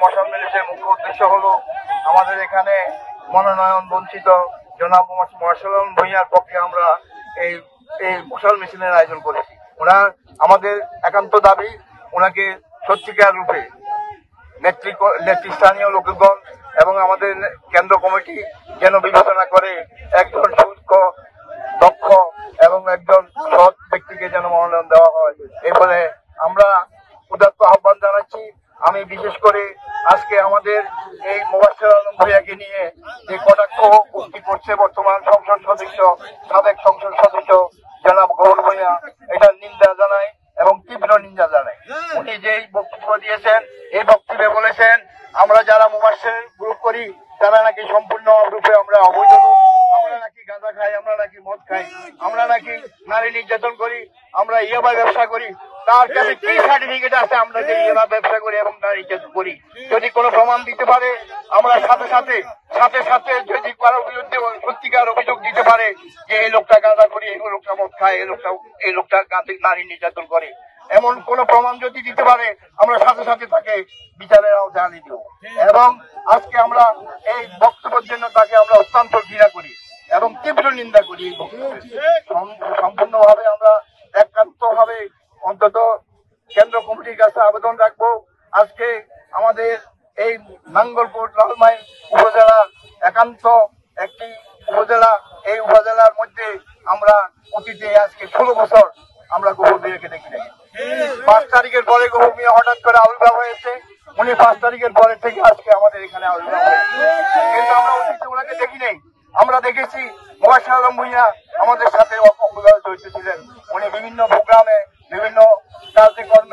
মশাল মিলিশের মুখ্য উদ্দেশ্য হলো আমাদের এখানে মনোনয়ন বঞ্চিত জনাব মশাল ভূঁইয়ার পক্ষে আমরা এই মশাল মিছিলের আয়োজন করেছি। ওনার আমাদের একান্ত দাবি ওনাকে সত্যিকার রূপে নেতৃস্থানীয় লোকগণ এবং আমাদের কেন্দ্র কমিটি যেন বিবেচনা করে একজন সুস্থ দক্ষ এবং একজন সৎ ব্যক্তিকে যেন মনোনয়ন দেওয়া হয়। এরপরে আমরা উদাত্ত আহ্বান জানাচ্ছি। আমি বিশেষ করে আজকে আমাদের এই মোবাশ্বের আলম ভূঁইয়াকে নিয়ে যে কটাক্ষ উক্তি করছে বর্তমান সংসদ সদস্য, সাবেক সংসদ সদস্য জনাব গৌর ভূঁইয়া, এটার নিন্দা জানাই এবং তীব্র নিন্দা জানাই। উনি যেই বক্তব্য দিয়েছেন এই বক্তব্যে বলেছেন আমরা যারা মোবাশ্বের গ্রুপ করি তারা নাকি সম্পূর্ণ রূপে আমরা অবৈধ, আমরা নাকি গাঁজা খাই, আমরা নাকি মদ খাই, আমরা নাকি নারী নির্যাতন করি, আমরা ইয়াবা ব্যবসা করি। তার কাছে কি সার্টিফিকেট আছে আমরা যে ইয়াবা ব্যবসা করি এবং নারী নির্যাতন করি? যদি কোনো প্রমাণ দিতে পারে আমরা সাথে সাথে যদি কারোর বিরুদ্ধে সত্যিকার অভিযোগ দিতে পারে যে এই লোকটা গাঁজা করি, এই লোকটা মদ খায়, এই লোকটা নারী নির্যাতন করে, এমন কোন প্রমাণ যদি দিতে পারে আমরা সাথে তাকে বিচারের আওতায় আনিয়ে দেব। এবং আজকে আমরা এই বক্তব্যের জন্য তাকে আমরা অত্যন্ত ঘৃণা করি এবং তীব্র নিন্দা করি। এই সম্পূর্ণভাবে আমরা একান্তভাবে অন্তত কেন্দ্র কমিটির কাছে আবেদন রাখবো। আজকে আমাদের এই নাঙ্গলকোট লালমাই উপজেলার একান্ত একটি উপজেলা, এই উপজেলার মধ্যে আমরা অতীতে আজকে 16 বছর আমরা গৌর ভূঁইয়াকে দেখি নাই। 5 তারিখের পরে গৌর ভূঁইয়া হঠাৎ করে আবির্ভাব হয়েছে। উনি 5 তারিখের পরে থেকে আজকে আমাদের এখানে আবির্ভাব হয়েছে, কিন্তু আমরা অতীতে ওনাকে দেখি নাই। আমরা দেখেছি মোবাশ্বের আলম ভূঁইয়া আমাদের সাথে জড়িত ছিলেন। উনি বিভিন্ন প্রোগ্রামে বিভিন্ন কার্যক্রমে